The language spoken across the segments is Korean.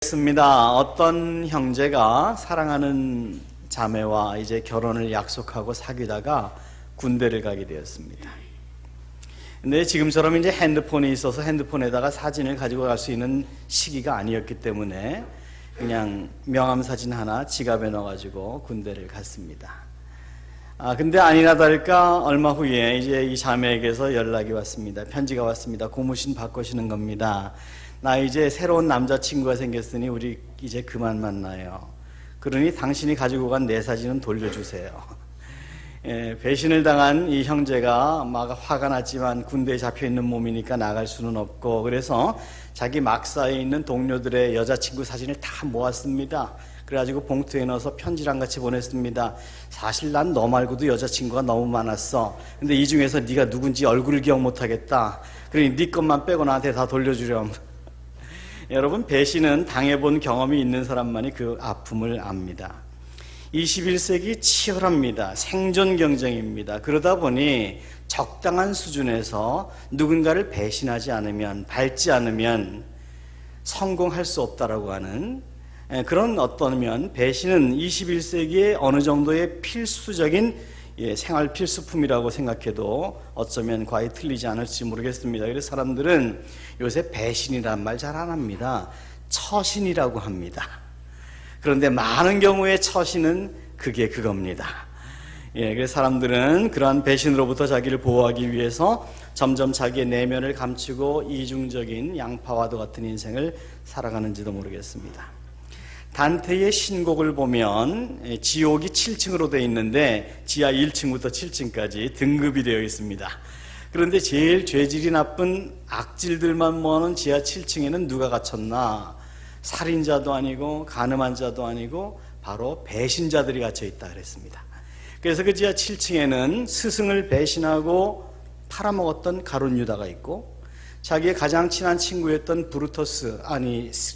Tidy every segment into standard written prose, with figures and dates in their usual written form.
습니다. 어떤 형제가 사랑하는 자매와 이제 결혼을 약속하고 사귀다가 군대를 가게 되었습니다. 근데 지금처럼 이제 핸드폰이 있어서 핸드폰에다가 사진을 가지고 갈 수 있는 시기가 아니었기 때문에 그냥 명함 사진 하나 지갑에 넣어가지고 군대를 갔습니다. 근데 아니나 다를까 얼마 후에 이제 이 자매에게서 연락이 왔습니다. 편지가 왔습니다. 고무신 바꾸시는 겁니다. 나 이제 새로운 남자친구가 생겼으니 우리 이제 그만 만나요. 그러니 당신이 가지고 간 내 사진은 돌려주세요. 배신을 당한 이 형제가 막 화가 났지만 군대에 잡혀있는 몸이니까 나갈 수는 없고, 그래서 자기 막사에 있는 동료들의 여자친구 사진을 다 모았습니다. 그래가지고 봉투에 넣어서 편지랑 같이 보냈습니다. 사실 난 너 말고도 여자친구가 너무 많았어. 근데 이 중에서 네가 누군지 얼굴을 기억 못하겠다. 그러니 네 것만 빼고 나한테 다 돌려주렴. 여러분, 배신은 당해본 경험이 있는 사람만이 그 아픔을 압니다. 21세기 치열합니다. 생존 경쟁입니다. 그러다 보니 적당한 수준에서 누군가를 배신하지 않으면, 밟지 않으면 성공할 수 없다라고 하는 그런, 어떠면 배신은 21세기의 어느 정도의 필수적인 생활 필수품이라고 생각해도 어쩌면 과히 틀리지 않을지 모르겠습니다. 그래서 사람들은 요새 배신이란 말 잘 안 합니다. 처신이라고 합니다. 그런데 많은 경우에 처신은 그게 그겁니다. 그래서 사람들은 그러한 배신으로부터 자기를 보호하기 위해서 점점 자기의 내면을 감추고 이중적인 양파와도 같은 인생을 살아가는지도 모르겠습니다. 단테의 신곡을 보면 지옥이 7층으로 되어 있는데 지하 1층부터 7층까지 등급이 되어 있습니다. 그런데 제일 죄질이 나쁜 악질들만 모아놓은 지하 7층에는 누가 갇혔나? 살인자도 아니고 간음한 자도 아니고 바로 배신자들이 갇혀 있다 그랬습니다. 그래서 그 지하 7층에는 스승을 배신하고 팔아먹었던 가룟 유다가 있고, 자기의 가장 친한 친구였던 브루터스,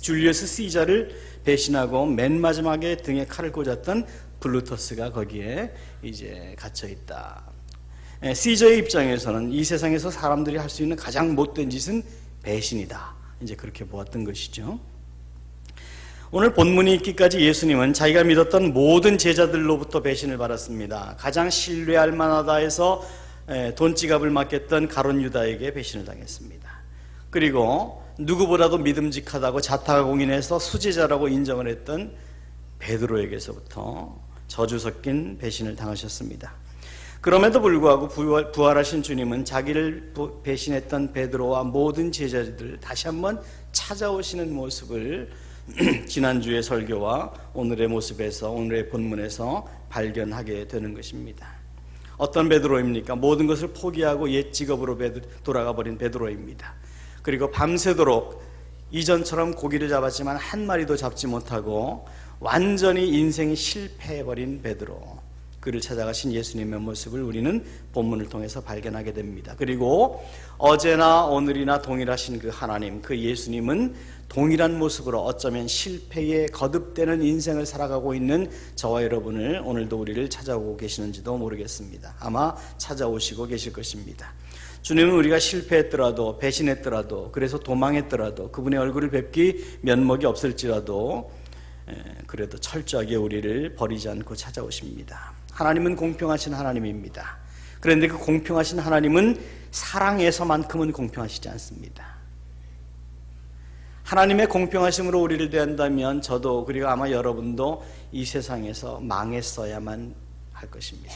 줄리어스 시자를 배신하고 맨 마지막에 등에 칼을 꽂았던 블루터스가 거기에 이제 갇혀 있다. 시저의 입장에서는 이 세상에서 사람들이 할 수 있는 가장 못된 짓은 배신이다. 이제 그렇게 보았던 것이죠. 오늘 본문이 있기까지 예수님은 자기가 믿었던 모든 제자들로부터 배신을 받았습니다. 가장 신뢰할 만하다 해서 돈지갑을 맡겼던 가룟 유다에게 배신을 당했습니다. 그리고 누구보다도 믿음직하다고 자타가 공인해서 수제자라고 인정을 했던 베드로에게서부터 저주 섞인 배신을 당하셨습니다. 그럼에도 불구하고 부활하신 주님은 자기를 배신했던 베드로와 모든 제자들 다시 한번 찾아오시는 모습을 지난주의 설교와 오늘의 모습에서, 오늘의 본문에서 발견하게 되는 것입니다. 어떤 베드로입니까? 모든 것을 포기하고 옛 직업으로 돌아가 버린 베드로입니다. 그리고 밤새도록 이전처럼 고기를 잡았지만 한 마리도 잡지 못하고 완전히 인생이 실패해버린 베드로, 그를 찾아가신 예수님의 모습을 우리는 본문을 통해서 발견하게 됩니다. 그리고 어제나 오늘이나 동일하신 그 하나님, 그 예수님은 동일한 모습으로 어쩌면 실패에 거듭되는 인생을 살아가고 있는 저와 여러분을, 오늘도 우리를 찾아오고 계시는지도 모르겠습니다. 아마 찾아오시고 계실 것입니다. 주님은 우리가 실패했더라도, 배신했더라도, 그래서 도망했더라도, 그분의 얼굴을 뵙기 면목이 없을지라도 그래도 철저하게 우리를 버리지 않고 찾아오십니다. 하나님은 공평하신 하나님입니다. 그런데 그 공평하신 하나님은 사랑에서만큼은 공평하시지 않습니다. 하나님의 공평하심으로 우리를 대한다면 저도, 그리고 아마 여러분도 이 세상에서 망했어야만 할 것입니다.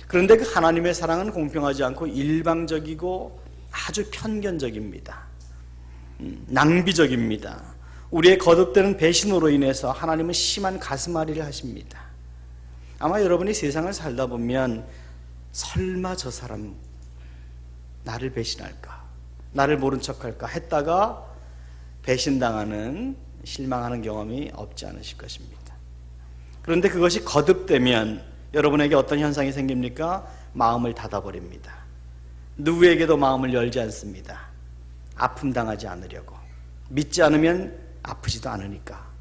그런데 그 하나님의 사랑은 공평하지 않고 일방적이고 아주 편견적입니다. 낭비적입니다. 우리의 거듭되는 배신으로 인해서 하나님은 심한 가슴앓이를 하십니다. 아마 여러분이 세상을 살다 보면 설마 저 사람 나를 배신할까, 나를 모른 척할까 했다가 배신당하는, 실망하는 경험이 없지 않으실 것입니다. 그런데 그것이 거듭되면 여러분에게 어떤 현상이 생깁니까? 마음을 닫아버립니다. 누구에게도 마음을 열지 않습니다. 아픔 당하지 않으려고. 믿지 않으면 아프지도 않으니까.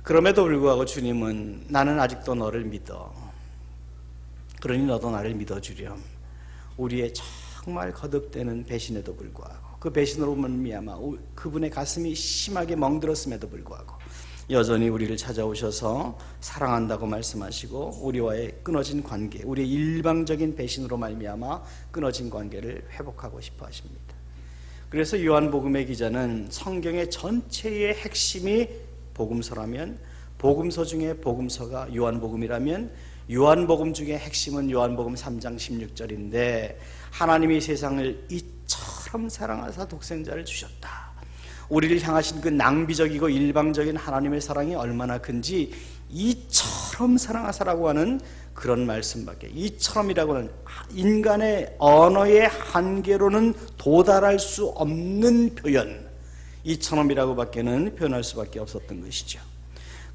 그럼에도 불구하고 주님은 나는 아직도 너를 믿어. 그러니 너도 나를 믿어주렴. 우리의 정말 거듭되는 배신에도 불구하고 그 배신으로 말미암아 그분의 가슴이 심하게 멍들었음에도 불구하고 여전히 우리를 찾아오셔서 사랑한다고 말씀하시고 우리와의 끊어진 관계, 우리의 일방적인 배신으로 말미암아 끊어진 관계를 회복하고 싶어 하십니다. 그래서 요한복음의 기자는 성경의 전체의 핵심이 복음서라면, 복음서 중에 복음서가 요한복음이라면 요한복음 중에 핵심은 요한복음 3장 16절인데 하나님이 세상을 이처럼 사랑하사 독생자를 주셨다. 우리를 향하신 그 낭비적이고 일방적인 하나님의 사랑이 얼마나 큰지 이처럼 사랑하사라고 하는 그런 말씀밖에, 이처럼이라고는 인간의 언어의 한계로는 도달할 수 없는 표현, 이처럼이라고 밖에는 표현할 수밖에 없었던 것이죠.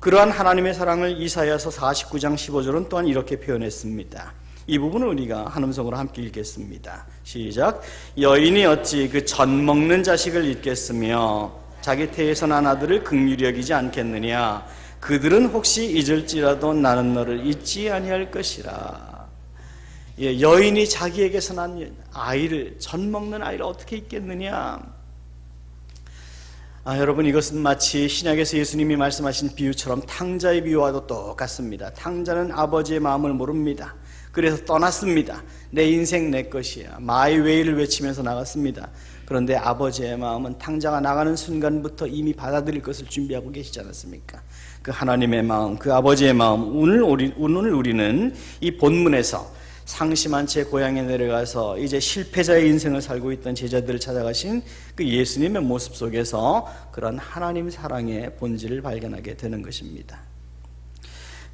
그러한 하나님의 사랑을 이사야서 49장 15절은 또한 이렇게 표현했습니다. 이 부분을 우리가 한 음성으로 함께 읽겠습니다. 시작. 여인이 어찌 그 젖 먹는 자식을 잊겠으며 자기 태에서 난 아들을 긍휼히 여기지 않겠느냐. 그들은 혹시 잊을지라도 나는 너를 잊지 아니할 것이라. 예, 여인이 자기에게서 난 아이를, 젖 먹는 아이를 어떻게 잊겠느냐. 여러분, 이것은 마치 신약에서 예수님이 말씀하신 비유처럼 탕자의 비유와도 똑같습니다. 탕자는 아버지의 마음을 모릅니다. 그래서 떠났습니다. 내 인생 내 것이야. 마이 웨이를 외치면서 나갔습니다. 그런데 아버지의 마음은 탕자가 나가는 순간부터 이미 받아들일 것을 준비하고 계시지 않았습니까? 그 하나님의 마음, 그 아버지의 마음, 오늘 우리는 이 본문에서 상심한 채 고향에 내려가서 이제 실패자의 인생을 살고 있던 제자들을 찾아가신 그 예수님의 모습 속에서 그런 하나님 사랑의 본질을 발견하게 되는 것입니다.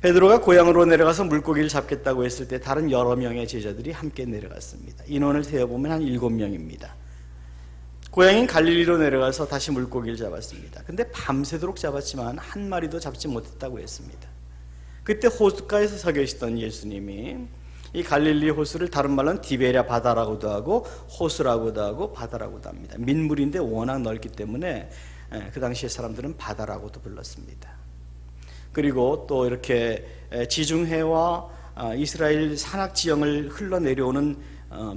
베드로가 고향으로 내려가서 물고기를 잡겠다고 했을 때 다른 여러 명의 제자들이 함께 내려갔습니다. 인원을 세어보면 한 7명입니다. 고향인 갈릴리로 내려가서 다시 물고기를 잡았습니다. 근데 밤새도록 잡았지만 한 마리도 잡지 못했다고 했습니다. 그때 호숫가에서 서 계시던 예수님이 이 갈릴리 호수를 다른 말로는 디베랴 바다라고도 하고 호수라고도 하고 바다라고도 합니다. 민물인데 워낙 넓기 때문에 그 당시에 사람들은 바다라고도 불렀습니다. 그리고 또 이렇게 지중해와 이스라엘 산악 지형을 흘러내려오는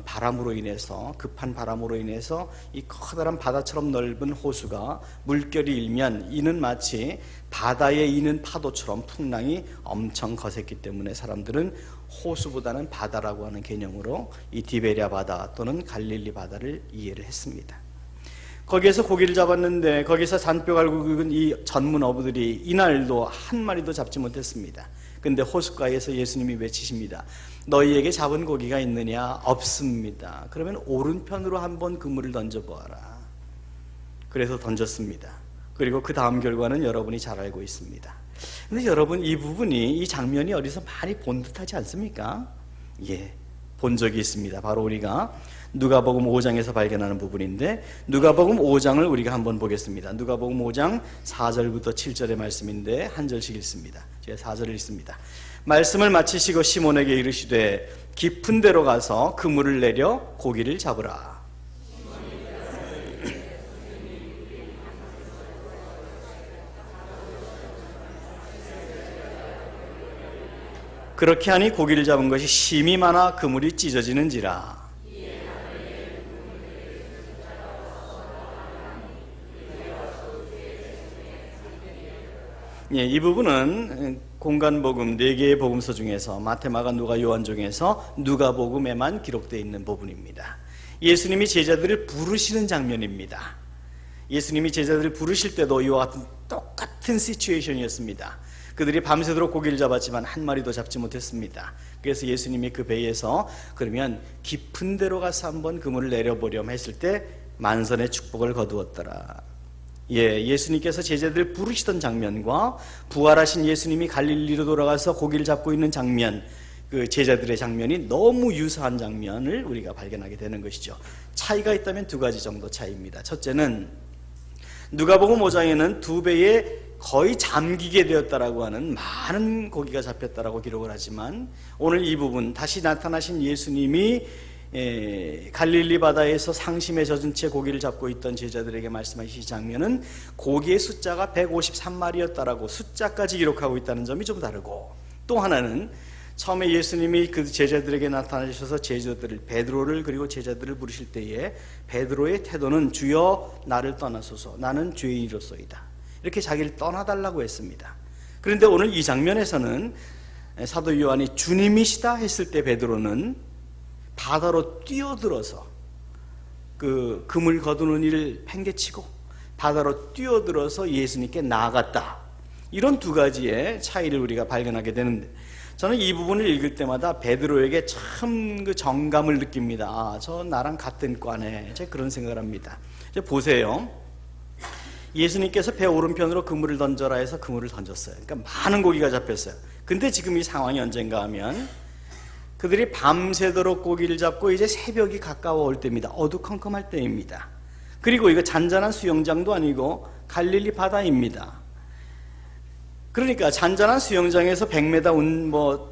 바람으로 인해서, 급한 바람으로 인해서 이 커다란 바다처럼 넓은 호수가 물결이 일면 이는 마치 바다에 이는 파도처럼 풍랑이 엄청 거셌기 때문에 사람들은 호수보다는 바다라고 하는 개념으로 이 디베랴 바다 또는 갈릴리 바다를 이해를 했습니다. 거기에서 고기를 잡았는데 거기서 잔뼈 갈고 긁은 이 전문 어부들이 이날도 한 마리도 잡지 못했습니다. 근데 호숫가에서 예수님이 외치십니다. 너희에게 잡은 고기가 있느냐? 없습니다. 그러면 오른편으로 한번 그물을 던져보아라. 그래서 던졌습니다. 그리고 그 다음 결과는 여러분이 잘 알고 있습니다. 근데 여러분, 이 부분이, 이 장면이 어디서 많이 본 듯하지 않습니까? 예, 본 적이 있습니다. 바로 우리가 누가복음 5장에서 발견하는 부분인데, 누가복음 5장을 우리가 한번 보겠습니다. 누가복음 5장 4절부터 7절의 말씀인데 한 절씩 읽습니다. 제가 4절을 읽습니다. 말씀을 마치시고 시몬에게 이르시되 깊은 데로 가서 그물을 내려 고기를 잡으라. 그렇게 하니 고기를 잡은 것이 심이 많아 그물이 찢어지는지라. 예, 이 부분은 공간복음 4개의 복음서 중에서 마태, 마가, 누가, 요한 중에서 누가복음에만 기록되어 있는 부분입니다. 예수님이 제자들을 부르시는 장면입니다. 예수님이 제자들을 부르실 때도 이와 같은 똑같은 시츄에이션이었습니다. 그들이 밤새도록 고기를 잡았지만 한 마리도 잡지 못했습니다. 그래서 예수님이 그 배에서 그러면 깊은 데로 가서 한번 그물을 내려보렴 했을 때 만선의 축복을 거두었더라. 예, 예수님께서 제자들을 부르시던 장면과 부활하신 예수님이 갈릴리로 돌아가서 고기를 잡고 있는 장면, 그 제자들의 장면이 너무 유사한 장면을 우리가 발견하게 되는 것이죠. 차이가 있다면 2가지 정도 차이입니다. 첫째는 누가복음 5장에는 2배의 거의 잠기게 되었다라고 하는 많은 고기가 잡혔다라고 기록을 하지만 오늘 이 부분, 다시 나타나신 예수님이 갈릴리 바다에서 상심에 젖은 채 고기를 잡고 있던 제자들에게 말씀하신 장면은 고기의 숫자가 153마리였다라고 숫자까지 기록하고 있다는 점이 좀 다르고, 또 하나는 처음에 예수님이 그 제자들에게 나타나셔서 베드로를 그리고 제자들을 부르실 때에 베드로의 태도는 주여 나를 떠나소서 나는 죄인이로소이다. 이렇게 자기를 떠나달라고 했습니다. 그런데 오늘 이 장면에서는 사도 요한이 주님이시다 했을 때 베드로는 바다로 뛰어들어서 그 그물 거두는 일을 팽개치고 바다로 뛰어들어서 예수님께 나아갔다. 이런 두 가지의 차이를 우리가 발견하게 되는데, 저는 이 부분을 읽을 때마다 베드로에게 참 그 정감을 느낍니다. 아, 저 나랑 같은 과네. 제가 그런 생각을 합니다. 이제 보세요. 예수님께서 배 오른편으로 그물을 던져라 해서 그물을 던졌어요. 그러니까 많은 고기가 잡혔어요. 근데 지금 이 상황이 언젠가 하면 그들이 밤새도록 고기를 잡고 이제 새벽이 가까워 올 때입니다. 어두컴컴할 때입니다. 그리고 이거 잔잔한 수영장도 아니고 갈릴리 바다입니다. 그러니까 잔잔한 수영장에서 100m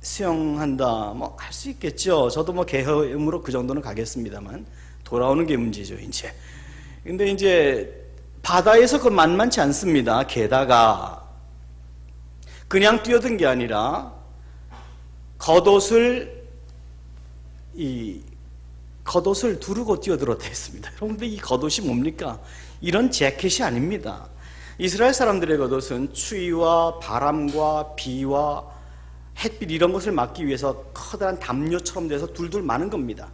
수영한다 할 수 있겠죠. 저도 개헤음으로 그 정도는 가겠습니다만 돌아오는 게 문제죠 이제. 근데 이제 바다에서 그건 만만치 않습니다. 게다가 그냥 뛰어든 게 아니라 겉옷을 두르고 뛰어들었다 했습니다. 여러분들 이 겉옷이 뭡니까? 이런 재킷이 아닙니다. 이스라엘 사람들의 겉옷은 추위와 바람과 비와 햇빛 이런 것을 막기 위해서 커다란 담요처럼 돼서 둘둘 마는 겁니다.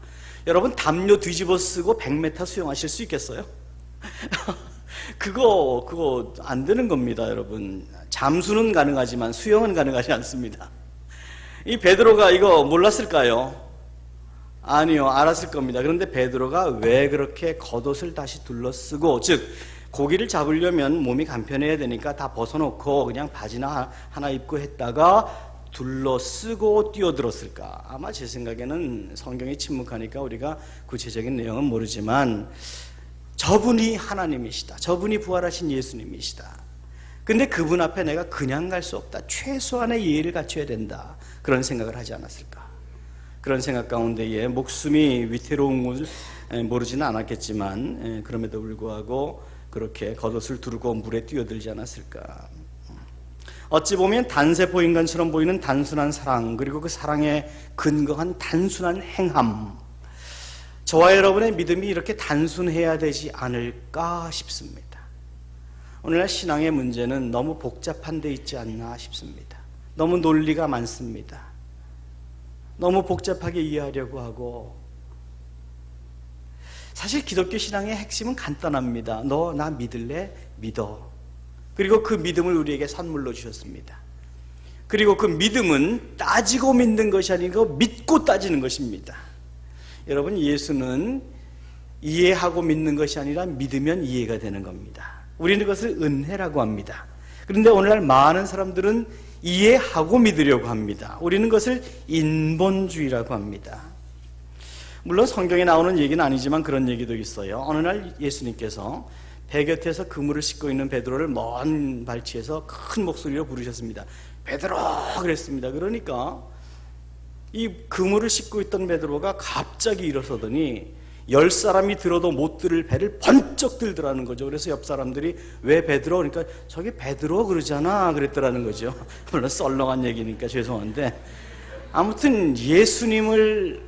여러분 담요 뒤집어 쓰고 100m 수영하실 수 있겠어요? 그거 안 되는 겁니다. 여러분 잠수는 가능하지만 수영은 가능하지 않습니다. 이 베드로가 이거 몰랐을까요? 아니요, 알았을 겁니다. 그런데 베드로가 왜 그렇게 겉옷을 다시 둘러쓰고, 즉 고기를 잡으려면 몸이 간편해야 되니까 다 벗어놓고 그냥 바지나 하나 입고 했다가 둘러쓰고 뛰어들었을까? 아마 제 생각에는 성경이 침묵하니까 우리가 구체적인 내용은 모르지만 저분이 하나님이시다, 저분이 부활하신 예수님이시다. 근데 그분 앞에 내가 그냥 갈 수 없다, 최소한의 예의를 갖춰야 된다, 그런 생각을 하지 않았을까? 그런 생각 가운데에 목숨이 위태로운 것을 모르지는 않았겠지만 그럼에도 불구하고 그렇게 겉옷을 두르고 물에 뛰어들지 않았을까? 어찌 보면 단세포 인간처럼 보이는 단순한 사랑, 그리고 그 사랑에 근거한 단순한 행함, 저와 여러분의 믿음이 이렇게 단순해야 되지 않을까 싶습니다. 오늘날 신앙의 문제는 너무 복잡한 데 있지 않나 싶습니다. 너무 논리가 많습니다. 너무 복잡하게 이해하려고 하고, 사실 기독교 신앙의 핵심은 간단합니다. 너 나 믿을래? 믿어. 그리고 그 믿음을 우리에게 선물로 주셨습니다. 그리고 그 믿음은 따지고 믿는 것이 아니고 믿고 따지는 것입니다. 여러분, 예수는 이해하고 믿는 것이 아니라 믿으면 이해가 되는 겁니다. 우리는 그것을 은혜라고 합니다. 그런데 오늘날 많은 사람들은 이해하고 믿으려고 합니다. 우리는 그것을 인본주의라고 합니다. 물론 성경에 나오는 얘기는 아니지만 그런 얘기도 있어요. 어느 날 예수님께서 배 곁에서 그물을 싣고 있는 베드로를 먼 발치에서 큰 목소리로 부르셨습니다. 베드로! 그랬습니다. 그러니까 이 그물을 싣고 있던 베드로가 갑자기 일어서더니 10사람이 들어도 못 들을 배를 번쩍 들더라는 거죠. 그래서 옆 사람들이 왜 베드로? 그러니까 저기 베드로 그러잖아 그랬더라는 거죠. 물론 썰렁한 얘기니까 죄송한데, 아무튼 예수님을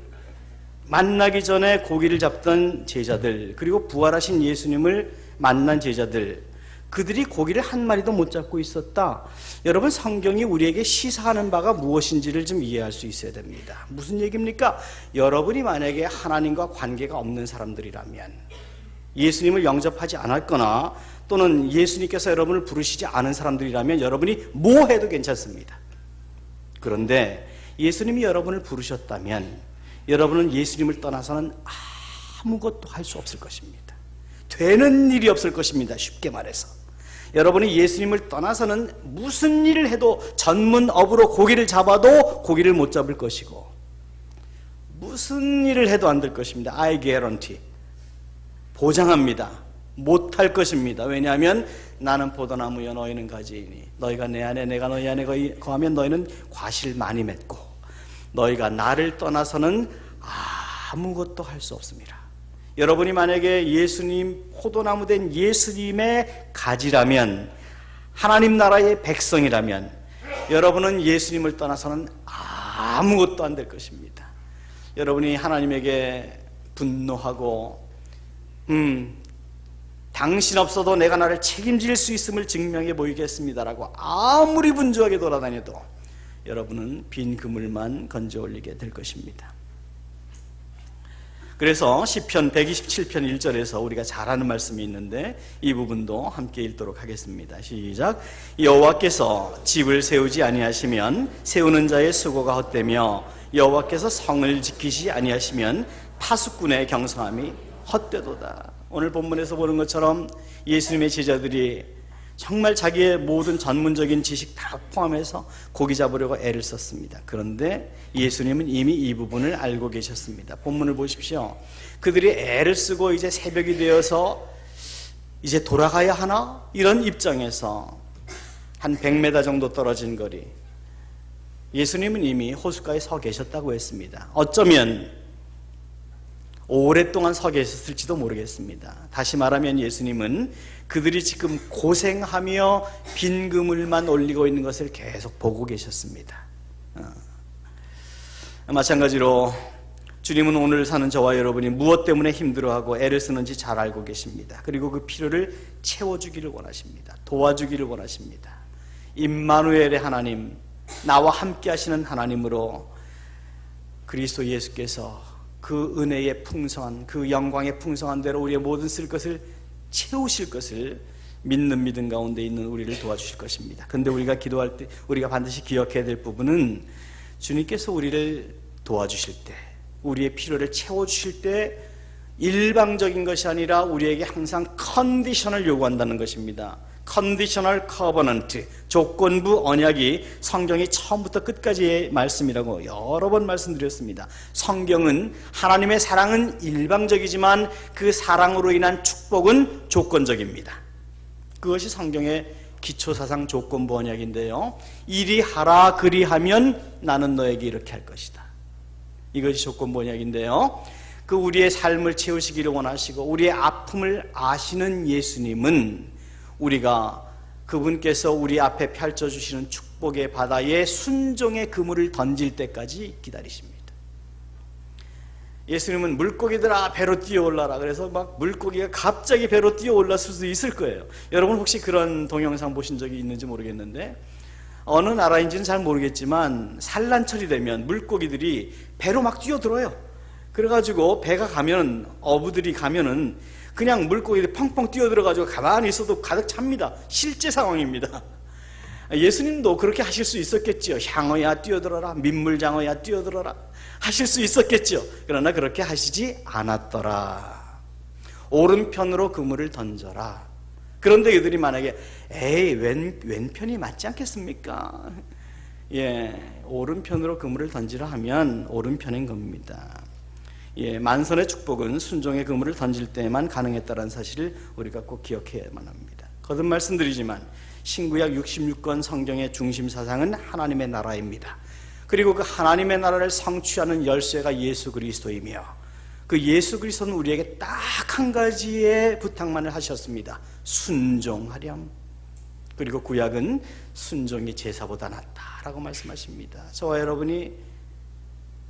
만나기 전에 고기를 잡던 제자들, 그리고 부활하신 예수님을 만난 제자들, 그들이 고기를 한 마리도 못 잡고 있었다. 여러분, 성경이 우리에게 시사하는 바가 무엇인지를 좀 이해할 수 있어야 됩니다. 무슨 얘기입니까? 여러분이 만약에 하나님과 관계가 없는 사람들이라면, 예수님을 영접하지 않았거나 또는 예수님께서 여러분을 부르시지 않은 사람들이라면 여러분이 뭐 해도 괜찮습니다. 그런데 예수님이 여러분을 부르셨다면 여러분은 예수님을 떠나서는 아무것도 할 수 없을 것입니다. 되는 일이 없을 것입니다. 쉽게 말해서 여러분이 예수님을 떠나서는 무슨 일을 해도 전문업으로 고기를 잡아도 고기를 못 잡을 것이고, 무슨 일을 해도 안 될 것입니다. I guarantee, 보장합니다. 못할 것입니다. 왜냐하면 나는 포도나무여 너희는 가지이니 너희가 내 안에 내가 너희 안에 거하면 너희는 과실 많이 맺고, 너희가 나를 떠나서는 아무것도 할 수 없습니다. 여러분이 만약에 예수님, 포도나무 된 예수님의 가지라면, 하나님 나라의 백성이라면, 여러분은 예수님을 떠나서는 아무것도 안 될 것입니다. 여러분이 하나님에게 분노하고 당신 없어도 내가 나를 책임질 수 있음을 증명해 보이겠습니다라고 아무리 분주하게 돌아다녀도 여러분은 빈 그물만 건져 올리게 될 것입니다. 그래서 시편 127편 1절에서 우리가 잘 아는 말씀이 있는데 이 부분도 함께 읽도록 하겠습니다. 시작. 여호와께서 집을 세우지 아니하시면 세우는 자의 수고가 헛되며 여호와께서 성을 지키지 아니하시면 파수꾼의 경성함이 헛되도다. 오늘 본문에서 보는 것처럼 예수님의 제자들이 정말 자기의 모든 전문적인 지식 다 포함해서 고기 잡으려고 애를 썼습니다. 그런데 예수님은 이미 이 부분을 알고 계셨습니다. 본문을 보십시오. 그들이 애를 쓰고 이제 새벽이 되어서 이제 돌아가야 하나? 이런 입장에서 한 100m 정도 떨어진 거리, 예수님은 이미 호숫가에 서 계셨다고 했습니다. 어쩌면 오랫동안 서 계셨을지도 모르겠습니다. 다시 말하면 예수님은 그들이 지금 고생하며 빈 그물만 올리고 있는 것을 계속 보고 계셨습니다. 마찬가지로 주님은 오늘 사는 저와 여러분이 무엇 때문에 힘들어하고 애를 쓰는지 잘 알고 계십니다. 그리고 그 필요를 채워주기를 원하십니다. 도와주기를 원하십니다. 임마누엘의 하나님, 나와 함께 하시는 하나님으로 그리스도 예수께서 그 은혜의 풍성한, 그 영광의 풍성한 대로 우리의 모든 쓸 것을 채우실 것을 믿는 믿음 가운데 있는 우리를 도와주실 것입니다. 그런데 우리가 기도할 때 우리가 반드시 기억해야 될 부분은 주님께서 우리를 도와주실 때, 우리의 필요를 채워주실 때 일방적인 것이 아니라 우리에게 항상 컨디션을 요구한다는 것입니다. 컨디셔널 커버넌트, 조건부 언약이 성경이 처음부터 끝까지의 말씀이라고 여러 번 말씀드렸습니다. 성경은 하나님의 사랑은 일방적이지만 그 사랑으로 인한 축복은 조건적입니다. 그것이 성경의 기초사상 조건부 언약인데요, 이리 하라 그리하면 나는 너에게 이렇게 할 것이다. 이것이 조건부 언약인데요, 그 우리의 삶을 채우시기를 원하시고 우리의 아픔을 아시는 예수님은 우리가 그분께서 우리 앞에 펼쳐주시는 축복의 바다에 순종의 그물을 던질 때까지 기다리십니다. 예수님은 물고기들아 배로 뛰어올라라 그래서 막 물고기가 갑자기 배로 뛰어올랐을 수도 있을 거예요. 여러분 혹시 그런 동영상 보신 적이 있는지 모르겠는데, 어느 나라인지는 잘 모르겠지만 산란철이 되면 물고기들이 배로 막 뛰어들어요. 그래가지고 배가 가면, 어부들이 가면은 그냥 물고기들이 펑펑 뛰어들어가지고 가만히 있어도 가득 찹니다. 실제 상황입니다. 예수님도 그렇게 하실 수 있었겠지요. 향어야 뛰어들어라, 민물장어야 뛰어들어라 하실 수 있었겠죠. 그러나 그렇게 하시지 않았더라. 오른편으로 그물을 던져라. 그런데 그들이 만약에 에이 왼편이 맞지 않겠습니까? 예, 오른편으로 그물을 던지라 하면 오른편인 겁니다. 예, 만선의 축복은 순종의 그물을 던질 때만 가능했다는 사실을 우리가 꼭 기억해야만 합니다. 거듭 말씀드리지만 신구약 66권 성경의 중심 사상은 하나님의 나라입니다. 그리고 그 하나님의 나라를 성취하는 열쇠가 예수 그리스도이며, 그 예수 그리스도는 우리에게 딱 한 가지의 부탁만을 하셨습니다. 순종하렴. 그리고 구약은 순종이 제사보다 낫다라고 말씀하십니다. 저와 여러분이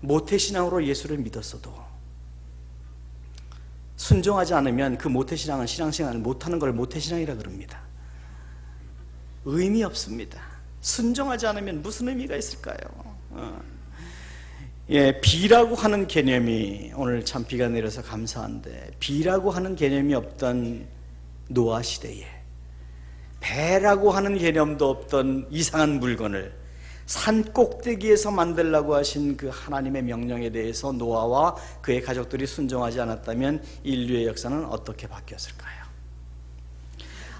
모태신앙으로 예수를 믿었어도 순종하지 않으면 그 모태신앙은 신앙생활을 못하는 걸 모태신앙이라 그럽니다. 의미 없습니다. 순종하지 않으면 무슨 의미가 있을까요? 예, 비라고 하는 개념이, 오늘 참 비가 내려서 감사한데, 비라고 하는 개념이 없던 노아 시대에 배라고 하는 개념도 없던 이상한 물건을 산 꼭대기에서 만들라고 하신 그 하나님의 명령에 대해서 노아와 그의 가족들이 순종하지 않았다면 인류의 역사는 어떻게 바뀌었을까요?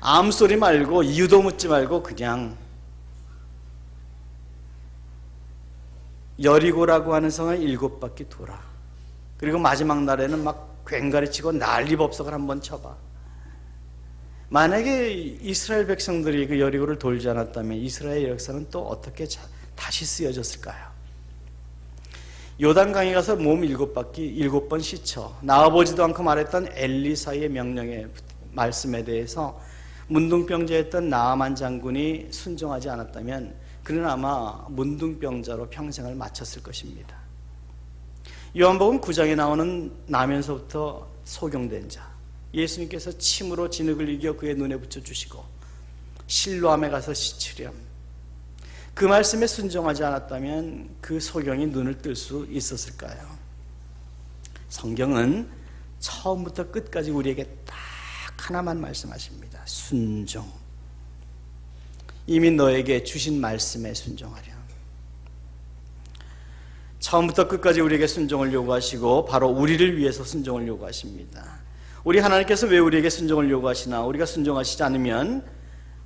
아무 소리 말고 이유도 묻지 말고 그냥 여리고라고 하는 성을 7바퀴 돌아. 그리고 마지막 날에는 막 괭가리치고 난리법석을 한번 쳐봐. 만약에 이스라엘 백성들이 그 여리고를 돌지 않았다면 이스라엘 역사는 또 어떻게 다시 쓰여졌을까요? 요단강에 가서 몸 7바퀴 7번 씻어 나와보지도 않고 말했던 엘리사의 명령의 말씀에 대해서 문둥병자였던 나아만 장군이 순종하지 않았다면 그는 아마 문둥병자로 평생을 마쳤을 것입니다. 요한복음 9장에 나오는 나면서부터 소경된 자, 예수님께서 침으로 진흙을 이겨 그의 눈에 붙여주시고 실로암에 가서 씻으렴, 그 말씀에 순종하지 않았다면 그 소경이 눈을 뜰 수 있었을까요? 성경은 처음부터 끝까지 우리에게 딱 하나만 말씀하십니다. 순종. 이미 너에게 주신 말씀에 순종하렴. 처음부터 끝까지 우리에게 순종을 요구하시고 바로 우리를 위해서 순종을 요구하십니다. 우리 하나님께서 왜 우리에게 순종을 요구하시나? 우리가 순종하시지 않으면,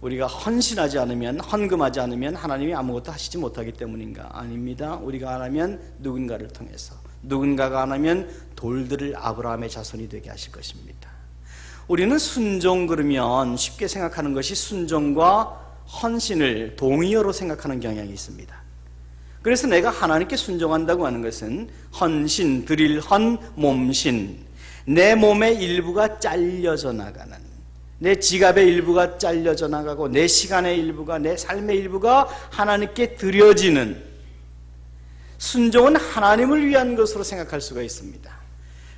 우리가 헌신하지 않으면, 헌금하지 않으면 하나님이 아무것도 하시지 못하기 때문인가? 아닙니다. 우리가 안 하면 누군가를 통해서, 누군가가 안 하면 돌들을 아브라함의 자손이 되게 하실 것입니다. 우리는 순종 그러면 쉽게 생각하는 것이 순종과 헌신을 동의어로 생각하는 경향이 있습니다. 그래서 내가 하나님께 순종한다고 하는 것은 헌신, 드릴 헌, 몸신, 내 몸의 일부가 잘려져 나가는, 내 지갑의 일부가 잘려져 나가고 내 시간의 일부가, 내 삶의 일부가 하나님께 드려지는, 순종은 하나님을 위한 것으로 생각할 수가 있습니다.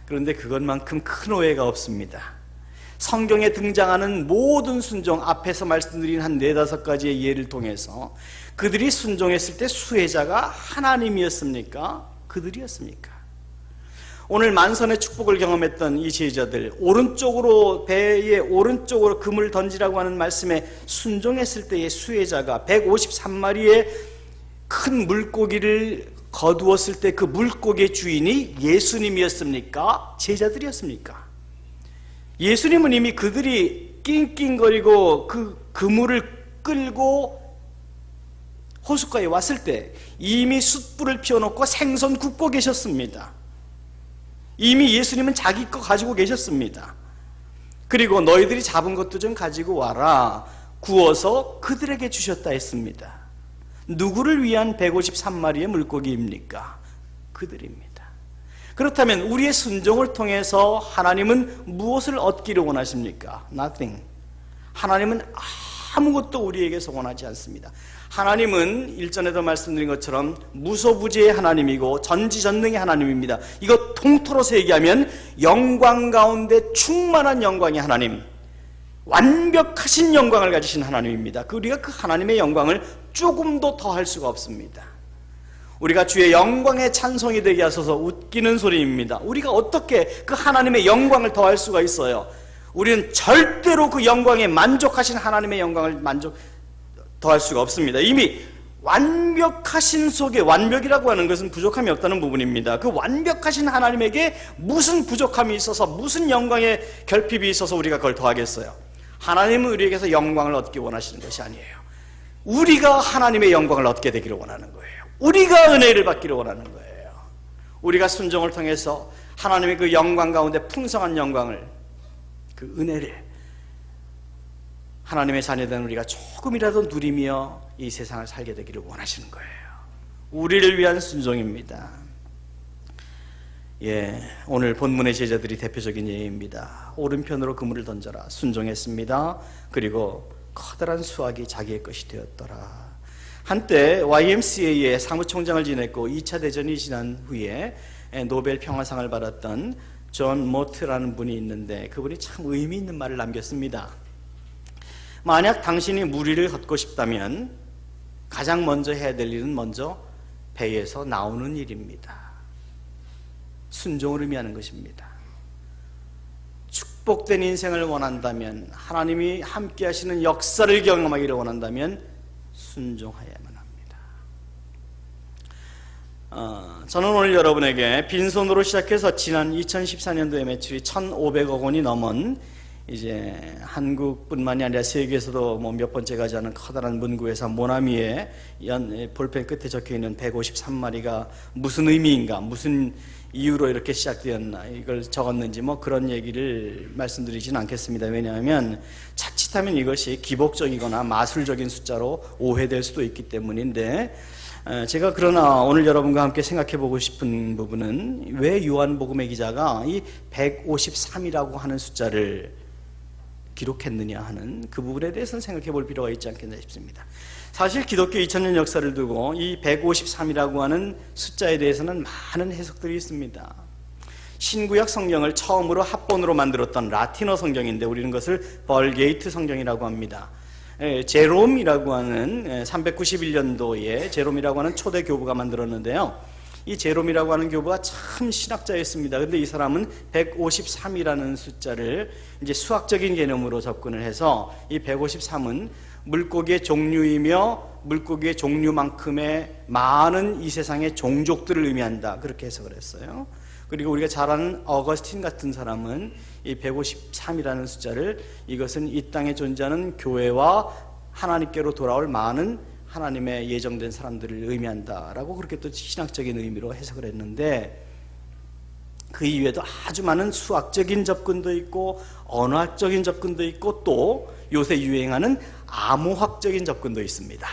그런데 그것만큼 큰 오해가 없습니다. 성경에 등장하는 모든 순종, 앞에서 말씀드린 한 4-5가지의 예를 통해서 그들이 순종했을 때 수혜자가 하나님이었습니까? 그들이었습니까? 오늘 만선의 축복을 경험했던 이 제자들, 오른쪽으로, 배의 오른쪽으로 금을 던지라고 하는 말씀에 순종했을 때의 수혜자가 153마리의 큰 물고기를 거두었을 때 그 물고기의 주인이 예수님이었습니까? 제자들이었습니까? 예수님은 이미 그들이 낑낑거리고 그 그물을 끌고 호숫가에 왔을 때 이미 숯불을 피워놓고 생선 굽고 계셨습니다. 이미 예수님은 자기 거 가지고 계셨습니다. 그리고 너희들이 잡은 것도 좀 가지고 와라, 구워서 그들에게 주셨다 했습니다. 누구를 위한 153마리의 물고기입니까? 그들입니다. 그렇다면 우리의 순종을 통해서 하나님은 무엇을 얻기를 원하십니까? Nothing. 하나님은 아무것도 우리에게서 원하지 않습니다. 하나님은 일전에도 말씀드린 것처럼 무소부지의 하나님이고 전지전능의 하나님입니다. 이거 통틀어서 얘기하면 영광 가운데 충만한 영광의 하나님, 완벽하신 영광을 가지신 하나님입니다. 우리가 그 하나님의 영광을 조금도 더할 수가 없습니다. 우리가 주의 영광의 찬송이 되게 하소서 웃기는 소리입니다. 우리가 어떻게 그 하나님의 영광을 더할 수가 있어요? 우리는 절대로 그 영광에 만족하신 하나님의 영광을 더할 수가 없습니다. 이미 완벽하신 속에, 완벽이라고 하는 것은 부족함이 없다는 부분입니다. 그 완벽하신 하나님에게 무슨 부족함이 있어서, 무슨 영광의 결핍이 있어서 우리가 그걸 더하겠어요? 하나님은 우리에게서 영광을 얻기 원하시는 것이 아니에요. 우리가 하나님의 영광을 얻게 되기를 원하는 거예요. 우리가 은혜를 받기를 원하는 거예요. 우리가 순종을 통해서 하나님의 그 영광 가운데 풍성한 영광을, 그 은혜를 하나님의 자녀된 우리가 조금이라도 누리며 이 세상을 살게 되기를 원하시는 거예요. 우리를 위한 순종입니다. 오늘 본문의 제자들이 대표적인 예입니다. 오른편으로 그물을 던져라, 순종했습니다. 그리고 커다란 수확이 자기의 것이 되었더라. 한때 YMCA의 사무총장을 지냈고 2차 대전이 지난 후에 노벨 평화상을 받았던 존 모트라는 분이 있는데 그분이 참 의미 있는 말을 남겼습니다. 만약 당신이 무리를 걷고 싶다면 가장 먼저 해야 될 일은 먼저 배에서 나오는 일입니다. 순종을 의미하는 것입니다. 축복된 인생을 원한다면, 하나님이 함께 하시는 역사를 경험하기를 원한다면 순종해야만 합니다. 저는 오늘 여러분에게 빈손으로 시작해서 지난 2014년도에 매출이 1,500억 원이 넘은, 이제 한국뿐만이 아니라 세계에서도 몇 번째 가지 않은 커다란 문구회사 모나미의 볼펜 끝에 적혀있는 153마리가 무슨 의미인가, 무슨 이유로 이렇게 시작되었나, 이걸 적었는지 그런 얘기를 말씀드리지는 않겠습니다. 왜냐하면 자칫하면 이것이 기복적이거나 마술적인 숫자로 오해될 수도 있기 때문인데, 제가 그러나 오늘 여러분과 함께 생각해 보고 싶은 부분은 왜 요한복음의 기자가 이 153이라고 하는 숫자를 기록했느냐 하는 그 부분에 대해서는 생각해 볼 필요가 있지 않겠나 싶습니다. 사실 기독교 2000년 역사를 두고 이 153이라고 하는 숫자에 대해서는 많은 해석들이 있습니다. 신구약 성경을 처음으로 합본으로 만들었던 라틴어 성경인데 우리는 그것을 벌게이트 성경이라고 합니다. 제롬이라고 하는 391년도에 제롬이라고 하는 초대 교부가 만들었는데요. 이 제롬이라고 하는 교부가 참 신학자였습니다. 근데 이 사람은 153이라는 숫자를 이제 수학적인 개념으로 접근을 해서 이 153은 물고기의 종류이며 물고기의 종류만큼의 많은 이 세상의 종족들을 의미한다. 그렇게 해석을 했어요. 그리고 우리가 잘 아는 어거스틴 같은 사람은 이 153이라는 숫자를 이것은 이 땅에 존재하는 교회와 하나님께로 돌아올 많은 하나님의 예정된 사람들을 의미한다라고 그렇게 또 신학적인 의미로 해석을 했는데, 그 이외에도 아주 많은 수학적인 접근도 있고 언어학적인 접근도 있고 또 요새 유행하는 암호학적인 접근도 있습니다.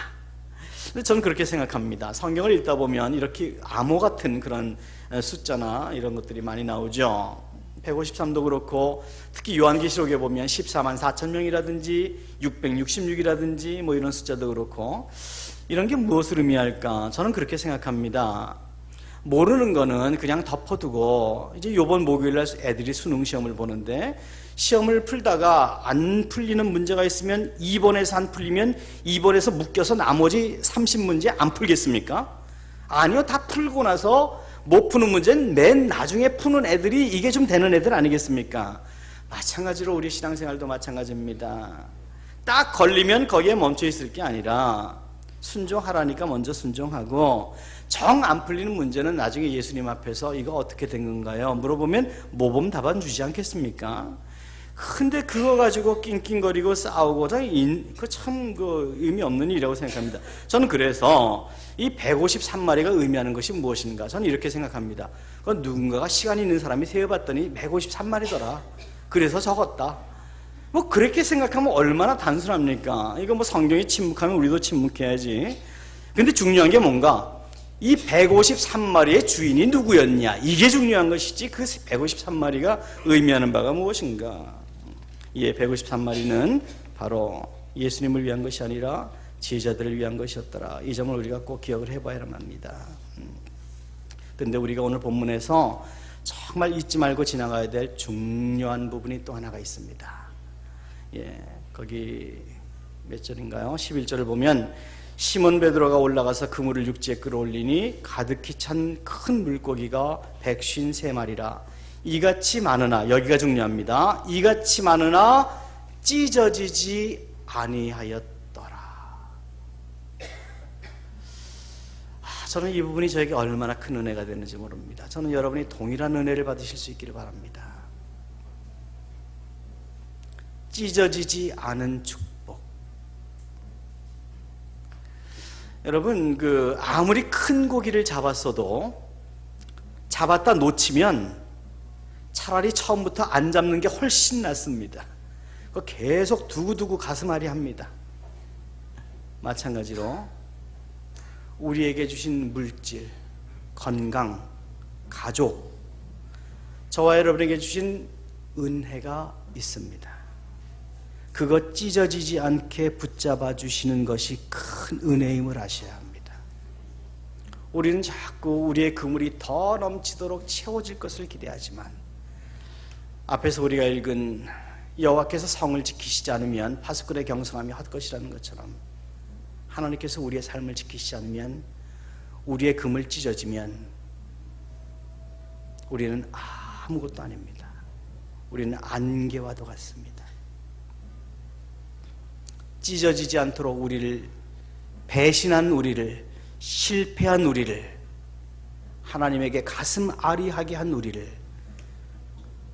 근데 저는 그렇게 생각합니다. 성경을 읽다 보면 이렇게 암호 같은 그런 숫자나 이런 것들이 많이 나오죠. 153도 그렇고 특히 요한계시록에 보면 14만 4천 명이라든지 666이라든지 뭐 이런 숫자도 그렇고, 이런 게 무엇을 의미할까? 저는 그렇게 생각합니다. 모르는 거는 그냥 덮어두고, 이제 요번 목요일날 애들이 수능 시험을 보는데 시험을 풀다가 안 풀리는 문제가 있으면 2번에서 안 풀리면 2번에서 묶여서 나머지 30문제 안 풀겠습니까? 아니요, 다 풀고 나서 못 푸는 문제는 맨 나중에 푸는 애들이 이게 좀 되는 애들 아니겠습니까? 마찬가지로 우리 신앙생활도 마찬가지입니다. 딱 걸리면 거기에 멈춰 있을 게 아니라 순종하라니까 먼저 순종하고, 정 안 풀리는 문제는 나중에 예수님 앞에서 이거 어떻게 된 건가요? 물어보면 모범 답안 주지 않겠습니까? 근데 그거 가지고 낑낑거리고 싸우고 그 참 의미 없는 일이라고 생각합니다. 저는 그래서 이 153마리가 의미하는 것이 무엇인가? 저는 이렇게 생각합니다. 그건 누군가가 시간이 있는 사람이 세어봤더니 153마리더라. 그래서 적었다. 뭐 그렇게 생각하면 얼마나 단순합니까? 이거 뭐 성경이 침묵하면 우리도 침묵해야지. 근데 중요한 게 뭔가? 이 153마리의 주인이 누구였냐? 이게 중요한 것이지 그 153마리가 의미하는 바가 무엇인가? 이 153마리는 바로 예수님을 위한 것이 아니라 제자들을 위한 것이었더라. 이 점을 우리가 꼭 기억을 해봐야만 합니다. 그런데 우리가 오늘 본문에서 정말 잊지 말고 지나가야 될 중요한 부분이 또 하나가 있습니다. 거기 몇 절인가요? 11절을 보면 시몬 베드로가 올라가서 그물을 육지에 끌어올리니 가득히 찬 큰 물고기가 153마리라. 이같이 많으나, 여기가 중요합니다. 이같이 많으나 찢어지지 아니하였더라. 저는 이 부분이 저에게 얼마나 큰 은혜가 되는지 모릅니다. 저는 여러분이 동일한 은혜를 받으실 수 있기를 바랍니다. 찢어지지 않은 축복. 여러분, 아무리 큰 고기를 잡았어도 잡았다 놓치면 차라리 처음부터 안 잡는 게 훨씬 낫습니다. 계속 두고두고 가슴앓이 합니다. 마찬가지로 우리에게 주신 물질, 건강, 가족, 저와 여러분에게 주신 은혜가 있습니다. 그것 찢어지지 않게 붙잡아 주시는 것이 큰 은혜임을 아셔야 합니다. 우리는 자꾸 우리의 그물이 더 넘치도록 채워질 것을 기대하지만, 앞에서 우리가 읽은 여호와께서 성을 지키시지 않으면 파수꾼의 경성함이 헛것이라는 것처럼, 하나님께서 우리의 삶을 지키시지 않으면, 우리의 그물 찢어지면 우리는 아무것도 아닙니다. 우리는 안개와도 같습니다. 찢어지지 않도록 우리를, 배신한 우리를, 실패한 우리를, 하나님에게 가슴 아리하게 한 우리를,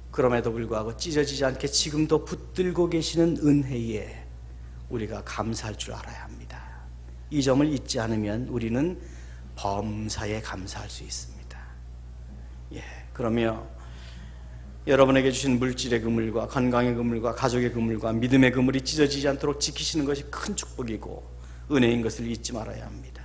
그럼에도 불구하고 찢어지지 않게 지금도 붙들고 계시는 은혜에 우리가 감사할 줄 알아야 합니다. 이 점을 잊지 않으면 우리는 범사에 감사할 수 있습니다. 그러며 여러분에게 주신 물질의 그물과 건강의 그물과 가족의 그물과 믿음의 그물이 찢어지지 않도록 지키시는 것이 큰 축복이고 은혜인 것을 잊지 말아야 합니다.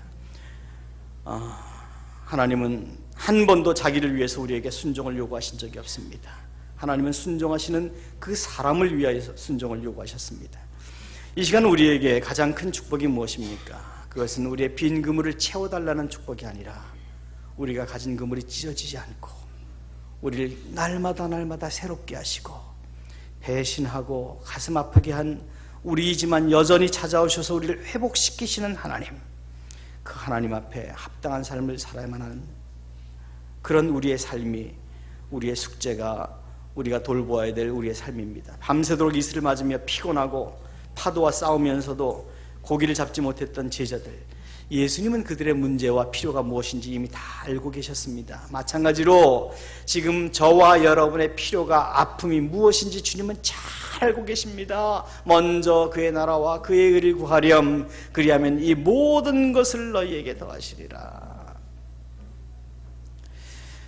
하나님은 한 번도 자기를 위해서 우리에게 순종을 요구하신 적이 없습니다. 하나님은 순종하시는 그 사람을 위하여서 순종을 요구하셨습니다. 이 시간 우리에게 가장 큰 축복이 무엇입니까? 그것은 우리의 빈 그물을 채워달라는 축복이 아니라 우리가 가진 그물이 찢어지지 않고 우리를 날마다 새롭게 하시고 배신하고 가슴 아프게 한 우리이지만 여전히 찾아오셔서 우리를 회복시키시는 하나님, 그 하나님 앞에 합당한 삶을 살아야만 하는 그런 우리의 삶이, 우리의 숙제가, 우리가 돌보아야 될 우리의 삶입니다. 밤새도록 이슬을 맞으며 피곤하고 파도와 싸우면서도 고기를 잡지 못했던 제자들, 예수님은 그들의 문제와 필요가 무엇인지 이미 다 알고 계셨습니다. 마찬가지로 지금 저와 여러분의 필요가, 아픔이 무엇인지 주님은 잘 알고 계십니다. 먼저 그의 나라와 그의 의를 구하렴, 그리하면 이 모든 것을 너희에게 더하시리라.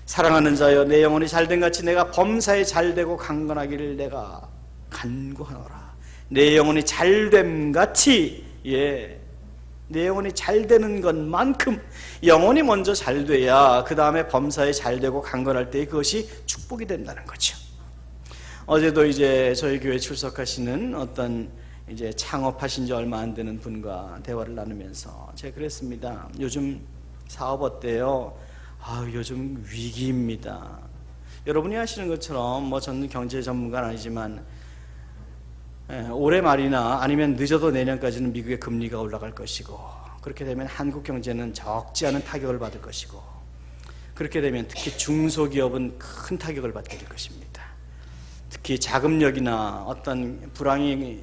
사랑하는 자여, 내 영혼이 잘된 같이 내가 범사에 잘되고 강건하기를 내가 간구하노라. 내 영혼이 잘됨 같이, 내 영혼이 잘되는 것만큼 영혼이 먼저 잘돼야 그 다음에 범사에 잘되고 강건할 때 그것이 축복이 된다는 거죠. 어제도 이제 저희 교회 출석하시는 어떤 이제 창업하신 지 얼마 안 되는 분과 대화를 나누면서 제가 그랬습니다. 요즘 사업 어때요? 요즘 위기입니다. 여러분이 아시는 것처럼 저는 경제 전문가는 아니지만 올해 말이나 아니면 늦어도 내년까지는 미국의 금리가 올라갈 것이고, 그렇게 되면 한국 경제는 적지 않은 타격을 받을 것이고, 그렇게 되면 특히 중소기업은 큰 타격을 받게 될 것입니다. 특히 자금력이나 어떤 불황이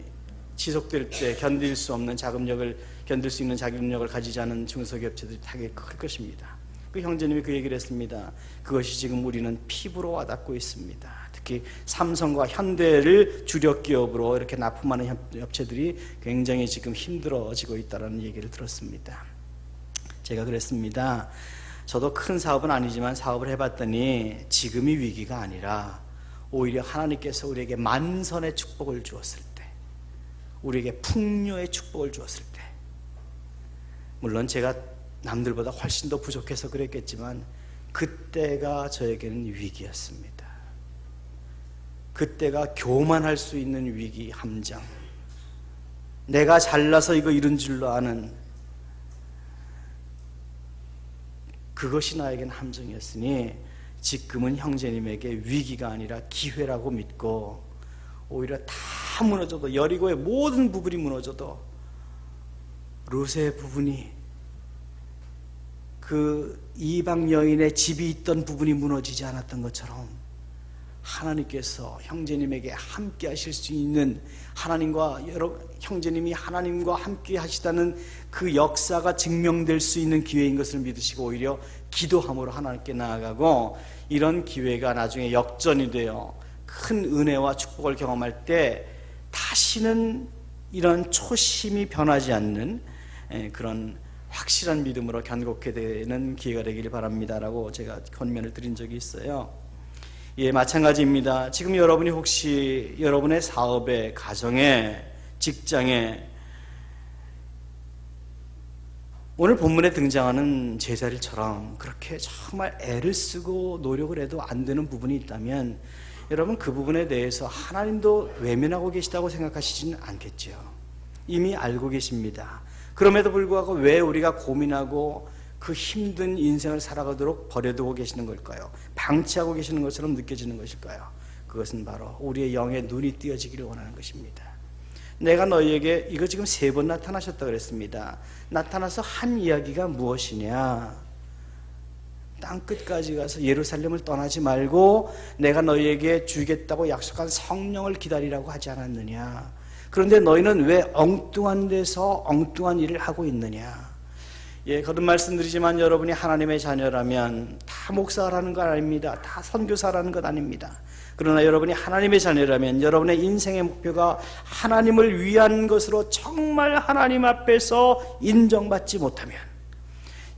지속될 때 견딜 수 없는 자금력을, 견딜 수 있는 자금력을 가지지 않은 중소기업체들이 타격이 클 것입니다. 그 형제님이 그 얘기를 했습니다. 그것이 지금 우리는 피부로 와닿고 있습니다. 특히 삼성과 현대를 주력 기업으로 이렇게 납품하는 업체들이 굉장히 지금 힘들어지고 있다는 얘기를 들었습니다. 제가 그랬습니다. 저도 큰 사업은 아니지만 사업을 해봤더니 지금이 위기가 아니라 오히려 하나님께서 우리에게 만선의 축복을 주었을 때, 우리에게 풍요의 축복을 주었을 때, 물론 제가 남들보다 훨씬 더 부족해서 그랬겠지만 그때가 저에게는 위기였습니다. 그때가 교만할 수 있는 위기, 함정, 내가 잘나서 이거 이런 줄로 아는 그것이 나에겐 함정이었으니 지금은 형제님에게 위기가 아니라 기회라고 믿고 오히려 다 무너져도, 여리고의 모든 부분이 무너져도 롯의 부분이, 그 이방 여인의 집이 있던 부분이 무너지지 않았던 것처럼 하나님께서 형제님에게 함께 하실 수 있는, 하나님과 형제님이 하나님과 함께 하시다는 그 역사가 증명될 수 있는 기회인 것을 믿으시고 오히려 기도함으로 하나님께 나아가고, 이런 기회가 나중에 역전이 되어 큰 은혜와 축복을 경험할 때 다시는 이런 초심이 변하지 않는 그런 확실한 믿음으로 견고하게 되는 기회가 되기를 바랍니다라고 제가 권면을 드린 적이 있어요. 마찬가지입니다. 지금 여러분이 혹시 여러분의 사업에, 가정에, 직장에 오늘 본문에 등장하는 제자들처럼 그렇게 정말 애를 쓰고 노력을 해도 안 되는 부분이 있다면 여러분 그 부분에 대해서 하나님도 외면하고 계시다고 생각하시지는 않겠죠. 이미 알고 계십니다. 그럼에도 불구하고 왜 우리가 고민하고 그 힘든 인생을 살아가도록 버려두고 계시는 걸까요? 방치하고 계시는 것처럼 느껴지는 것일까요? 그것은 바로 우리의 영의 눈이 띄어지기를 원하는 것입니다. 내가 너희에게 이거 지금 3번 나타나셨다 그랬습니다. 나타나서 한 이야기가 무엇이냐? 땅끝까지 가서 예루살렘을 떠나지 말고 내가 너희에게 주겠다고 약속한 성령을 기다리라고 하지 않았느냐? 그런데 너희는 왜 엉뚱한 데서 엉뚱한 일을 하고 있느냐? 거듭 말씀드리지만 여러분이 하나님의 자녀라면 다 목사라는 것 아닙니다. 다 선교사라는 것 아닙니다. 그러나 여러분이 하나님의 자녀라면 여러분의 인생의 목표가 하나님을 위한 것으로 정말 하나님 앞에서 인정받지 못하면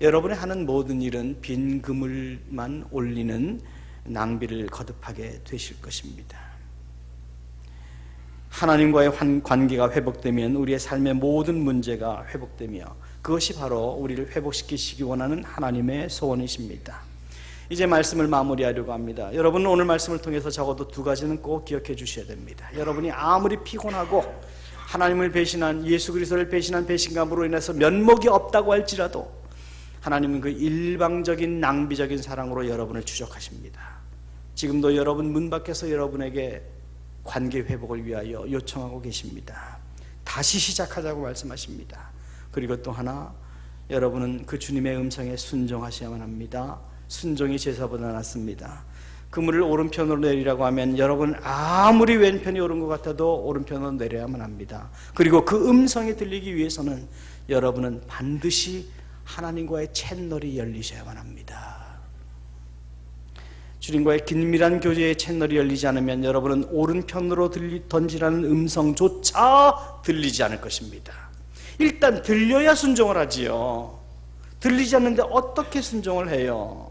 여러분이 하는 모든 일은 빈 그물만 올리는 낭비를 거듭하게 되실 것입니다. 하나님과의 관계가 회복되면 우리의 삶의 모든 문제가 회복되며 그것이 바로 우리를 회복시키시기 원하는 하나님의 소원이십니다. 이제 말씀을 마무리하려고 합니다. 여러분 오늘 말씀을 통해서 적어도 두 가지는 꼭 기억해 주셔야 됩니다. 여러분이 아무리 피곤하고 하나님을 배신한, 예수 그리스도를 배신한 배신감으로 인해서 면목이 없다고 할지라도 하나님은 그 일방적인 낭비적인 사랑으로 여러분을 추적하십니다. 지금도 여러분 문 밖에서 여러분에게 관계 회복을 위하여 요청하고 계십니다. 다시 시작하자고 말씀하십니다. 그리고 또 하나, 여러분은 그 주님의 음성에 순종하셔야만 합니다. 순종이 제사보다 낫습니다. 그물을 오른편으로 내리라고 하면 여러분 아무리 왼편이 옳은 것 같아도 오른편으로 내려야만 합니다. 그리고 그 음성이 들리기 위해서는 여러분은 반드시 하나님과의 채널이 열리셔야만 합니다. 주님과의 긴밀한 교제의 채널이 열리지 않으면 여러분은 오른편으로 던지라는 음성조차 들리지 않을 것입니다. 일단 들려야 순종을 하지요. 들리지 않는데 어떻게 순종을 해요?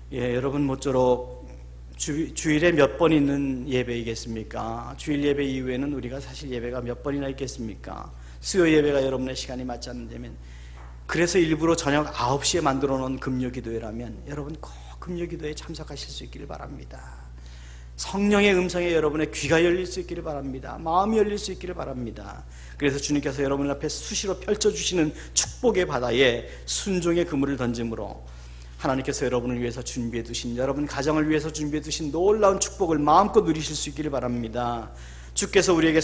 여러분 모쪼록 주일에 몇 번 있는 예배이겠습니까? 주일 예배 이후에는 우리가 사실 예배가 몇 번이나 있겠습니까? 수요 예배가 여러분의 시간이 맞지 않는다면, 그래서 일부러 저녁 9시에 만들어 놓은 금요기도회라면 여러분 꼭 금요기도에 참석하실 수 있기를 바랍니다. 성령의 음성에 여러분의 귀가 열릴 수 있기를 바랍니다. 마음이 열릴 수 있기를 바랍니다. 그래서 주님께서 여러분 앞에 수시로 펼쳐주시는 축복의 바다에 순종의 그물을 던짐으로 하나님께서 여러분을 위해서 준비해 두신, 여러분 가정을 위해서 준비해 두신 놀라운 축복을 마음껏 누리실 수 있기를 바랍니다. 주께서 우리에게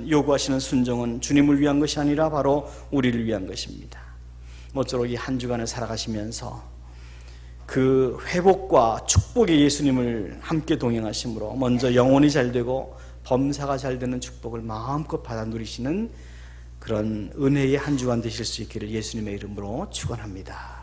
요구하시는 순종은 주님을 위한 것이 아니라 바로 우리를 위한 것입니다. 모쪼록 이 한 주간을 살아가시면서 그 회복과 축복의 예수님을 함께 동행하심으로 먼저 영혼이 잘되고 범사가 잘되는 축복을 마음껏 받아 누리시는 그런 은혜의 한 주간 되실 수 있기를 예수님의 이름으로 축원합니다.